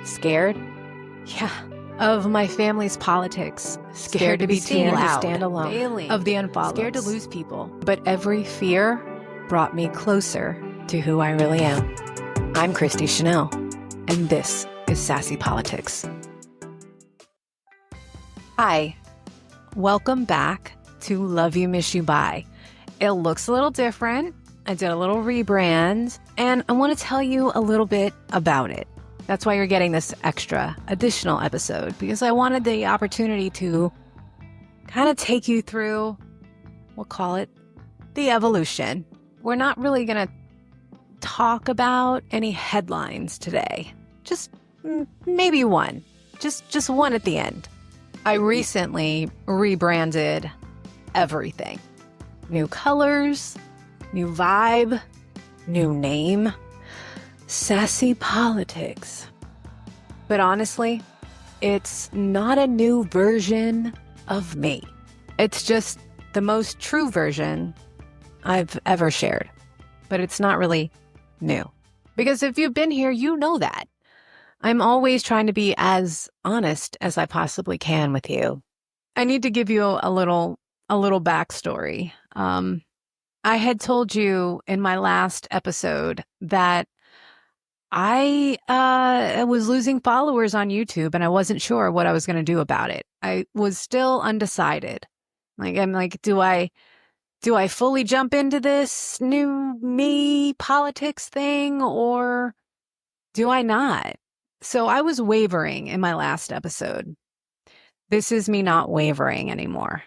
Scared? Yeah. Of my family's politics. Scared to be too loud. Stand alone. Failing. Of the unfollows. Scared to lose people. But every fear brought me closer to who I really am. I'm Christy Chanelle, and this is Sassy Politics. Hi. Welcome back to Love You, Miss You, Bye. It looks a little different. I did a little rebrand, and I want to tell you a little bit about it. That's why you're getting this extra additional episode, because I wanted the opportunity to kind of take you through, we'll call it the evolution. We're not really going to talk about any headlines today. Just maybe one. Just one at the end. I recently rebranded everything. New colors, new vibe, new name. Sassy Politics. But honestly, it's not a new version of me. It's just the most true version I've ever shared. But it's not really new. Because if you've been here, you know that. I'm always trying to be as honest as I possibly can with you. I need to give you a little backstory. I had told you in my last episode that I was losing followers on YouTube and I wasn't sure what I was going to do about it. I was still undecided. I'm like, do I fully jump into this new me politics thing or do I not? So I was wavering in my last episode. This is me not wavering anymore,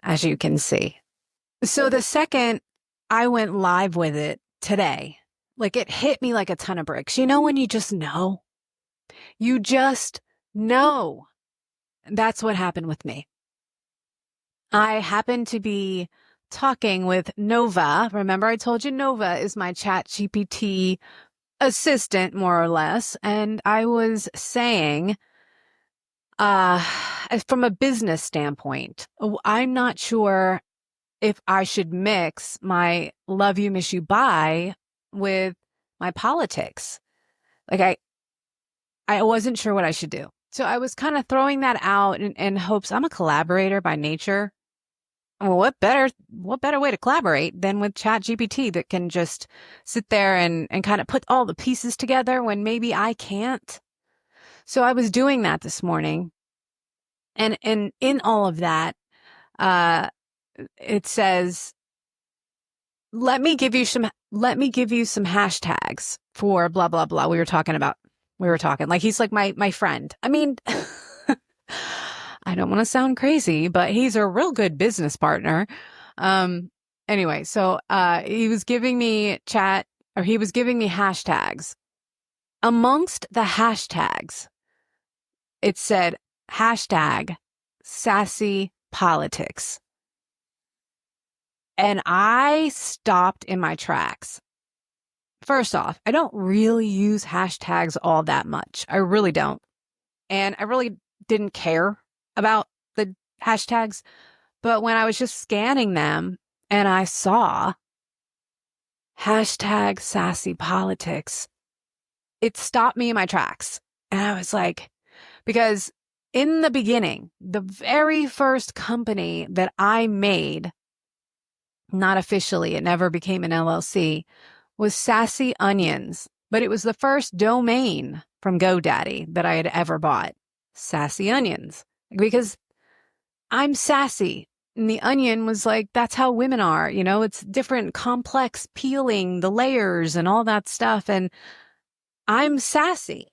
as you can see. So the second I went live with it today, like it hit me like a ton of bricks. You know when you just know? You just know. That's what happened with me. I happened to be talking with Nova. Remember I told you Nova is my ChatGPT assistant, more or less. And I was saying, from a business standpoint, I'm not sure if I should mix my Love You, Miss You, Bye with my politics. Like I wasn't sure what I should do. So I was kind of throwing that out in hopes. I'm a collaborator by nature. Well, what better way to collaborate than with ChatGPT that can just sit there and kind of put all the pieces together when maybe I can't. So I was doing that this morning. And in all of that, it says, let me give you some hashtags for blah, blah, blah. We were talking like, he's like my friend. I mean, I don't want to sound crazy, but he's a real good business partner. Anyway, so, he was giving me hashtags. Amongst the hashtags, it said hashtag Sassy Politics. And I stopped in my tracks. First off, I don't really use hashtags all that much. I really don't. And I really didn't care about the hashtags. But when I was just scanning them and I saw hashtag Sassy Politics, it stopped me in my tracks. And I was like, because in the beginning, the very first company that I made, not officially, it never became an LLC, was Sassy Onions. But it was the first domain from GoDaddy that I had ever bought. Sassy Onions. Because I'm sassy. And the onion was like, that's how women are. You know, it's different, complex peeling, the layers and all that stuff. And I'm sassy.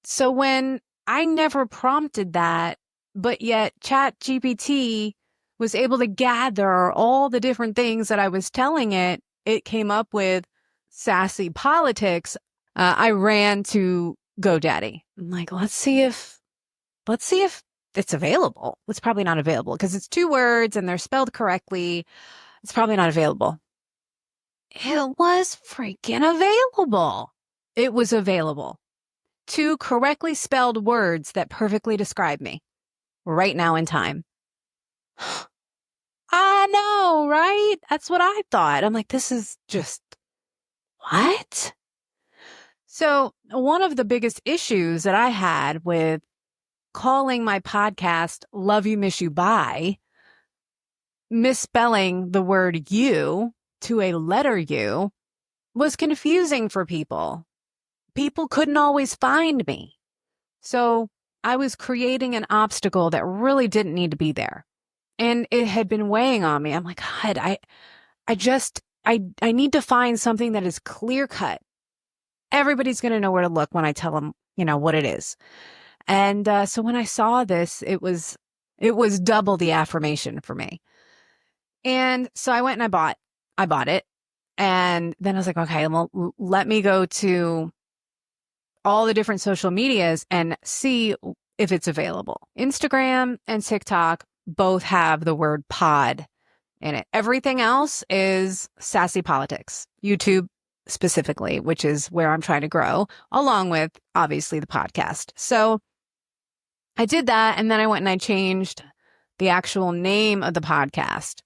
So when I never prompted that, but yet ChatGPT was able to gather all the different things that I was telling it, it came up with Sassy Politics. I ran to GoDaddy. I'm like, let's see if it's available. It's probably not available because it's 2 words and they're spelled correctly. It's probably not available. It was freaking available. It was available. 2 correctly spelled words that perfectly describe me right now in time. I know, right? That's what I thought. I'm like, this is just, what? So one of the biggest issues that I had with calling my podcast Love You, Miss You, Bye, misspelling the word you to a letter U, was confusing for people. People couldn't always find me. So I was creating an obstacle that really didn't need to be there. And it had been weighing on me. I'm like, God, I need to find something that is clear cut. Everybody's going to know where to look when I tell them, what it is. And so when I saw this, it was double the affirmation for me. And so I went and I bought it. And then I was like, okay, well, let me go to all the different social medias and see if it's available. Instagram and TikTok both have the word pod in it. Everything else is Sassy Politics. YouTube specifically, which is where I'm trying to grow, along with obviously the podcast. So I did that, and then I went and I changed the actual name of the podcast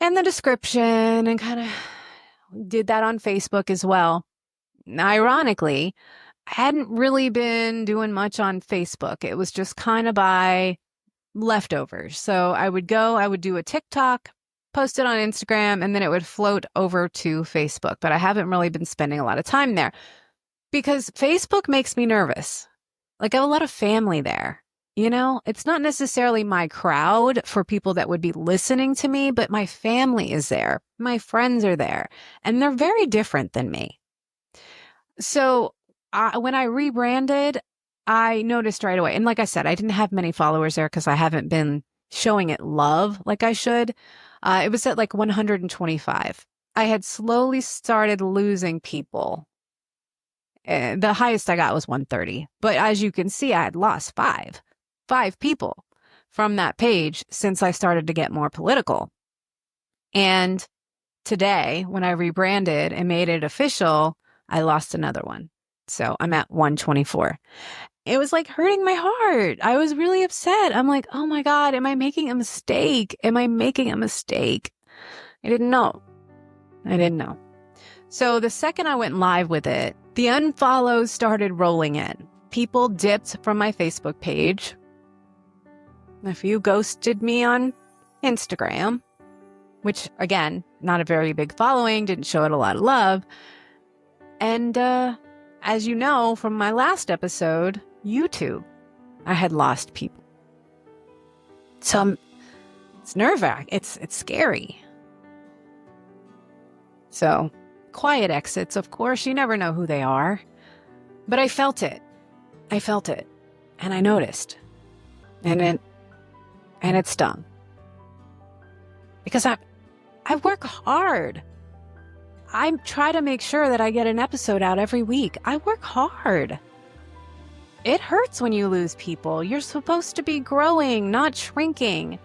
and the description, and kind of did that on Facebook as well. Ironically, I hadn't really been doing much on Facebook. It was just kind of by leftovers. So I would do a TikTok, post it on Instagram, and then it would float over to Facebook. But I haven't really been spending a lot of time there because Facebook makes me nervous. Like, I have a lot of family there. It's not necessarily my crowd for people that would be listening to me, but my family is there. My friends are there, and they're very different than me. So when I rebranded, I noticed right away. And like I said, I didn't have many followers there because I haven't been showing it love like I should. It was at like 125. I had slowly started losing people. The highest I got was 130. But as you can see, I had lost five people from that page since I started to get more political. And today, when I rebranded and made it official, I lost another one. So I'm at 124. It was like hurting my heart. I was really upset. I'm like, oh my God, am I making a mistake? Am I making a mistake? I didn't know. So the second I went live with it, the unfollows started rolling in. People dipped from my Facebook page. A few ghosted me on Instagram, which again, not a very big following, didn't show it a lot of love. And as you know from my last episode, YouTube, I had lost people. So it's nerve-wracking. It's scary. So quiet exits, of course, you never know who they are. But I felt it. And I noticed. And it stung. Because I work hard. I try to make sure that I get an episode out every week. I work hard. It hurts when you lose people. You're supposed to be growing, not shrinking,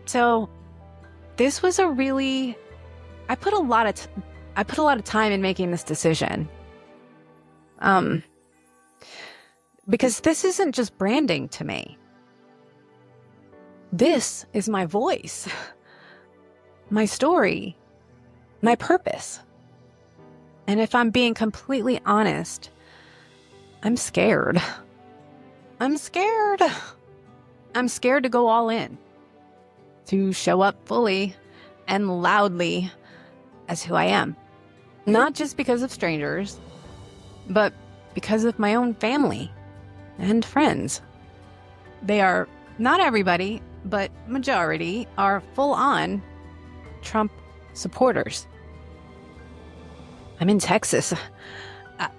So this was I put a lot of time in making this decision. Because this isn't just branding to me. This is my voice, my story, my purpose. And if I'm being completely honest, I'm scared. I'm scared to go all in, to show up fully and loudly as who I am. Not just because of strangers, but because of my own family and friends. They are, not everybody, but majority are full-on Trump supporters. I'm in Texas.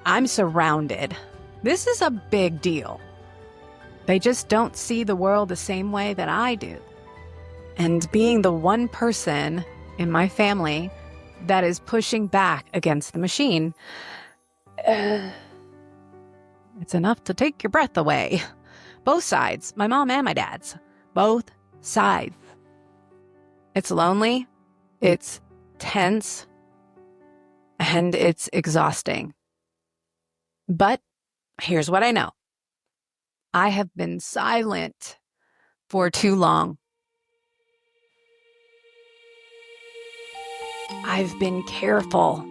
I'm surrounded. This is a big deal. They just don't see the world the same way that I do. And being the one person in my family that is pushing back against the machine, it's enough to take your breath away. Both sides, my mom and my dad's, both sides. It's lonely, it's tense, and it's exhausting. But here's what I know. I have been silent for too long. I've been careful.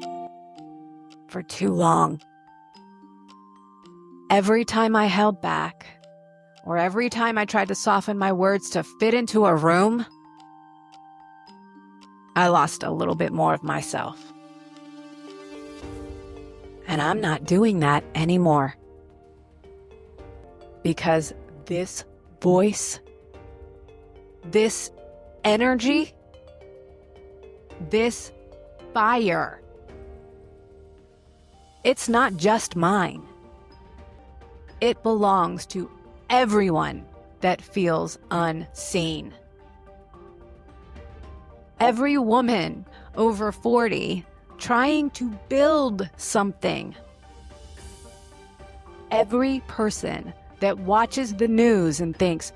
for too long. Every time I held back, or every time I tried to soften my words to fit into a room, I lost a little bit more of myself. And I'm not doing that anymore. Because this voice, this energy, this fire, it's not just mine. It belongs to everyone that feels unseen. Every woman over 40 trying to build something. Every person that watches the news and thinks,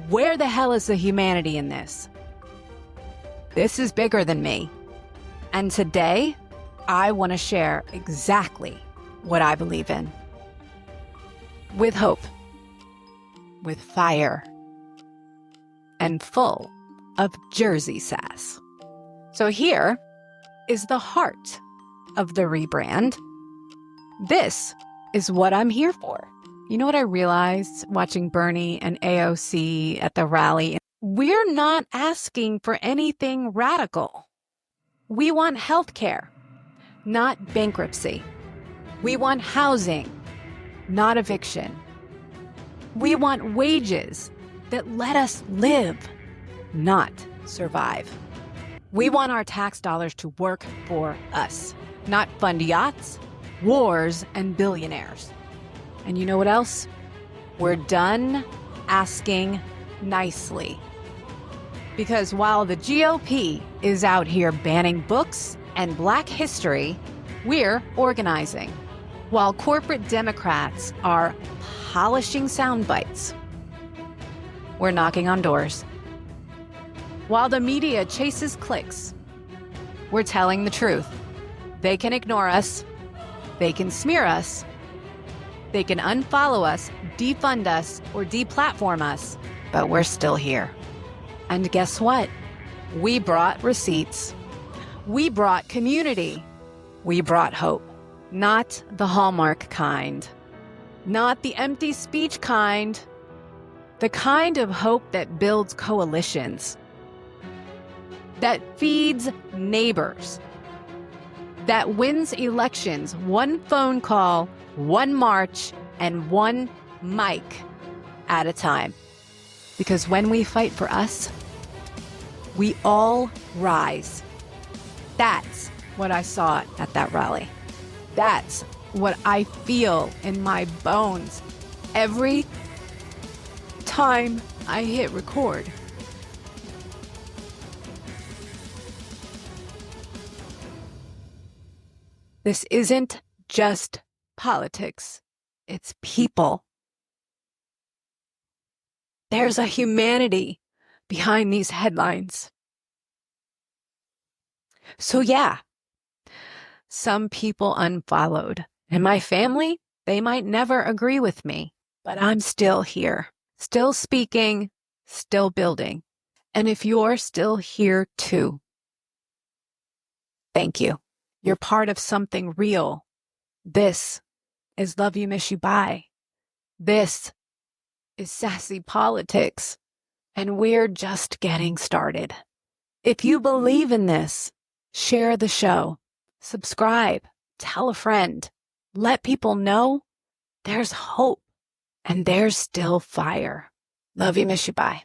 where the hell is the humanity in this? This is bigger than me. And today, I want to share exactly what I believe in. With hope, with fire, and full of Jersey sass. So here is the heart of the rebrand. This is what I'm here for. You know what I realized watching Bernie and AOC at the rally? We're not asking for anything radical. We want healthcare, not bankruptcy. We want housing, not eviction. We want wages that let us live, not survive. We want our tax dollars to work for us, not fund yachts, wars, and billionaires. And you know what else? We're done asking nicely. Because while the GOP is out here banning books and Black history, we're organizing. While corporate Democrats are polishing sound bites, we're knocking on doors. While the media chases clicks, we're telling the truth. They can ignore us, they can smear us, they can unfollow us, defund us, or deplatform us, but we're still here. And guess what? We brought receipts. We brought community. We brought hope. Not the Hallmark kind. Not the empty speech kind. The kind of hope that builds coalitions. That feeds neighbors. That wins elections one phone call, one march, and one mic at a time. Because when we fight for us, we all rise. That's what I saw at that rally. That's what I feel in my bones every time I hit record. This isn't just politics, it's people. There's a humanity behind these headlines. So yeah, some people unfollowed. And my family, they might never agree with me, but I'm still here, still speaking, still building. And if you're still here too, thank you. You're part of something real. This is Love You, Miss You, Bye. This is Sassy Politics. And we're just getting started. If you believe in this, share the show, subscribe, tell a friend, let people know there's hope and there's still fire. Love you, miss you, bye.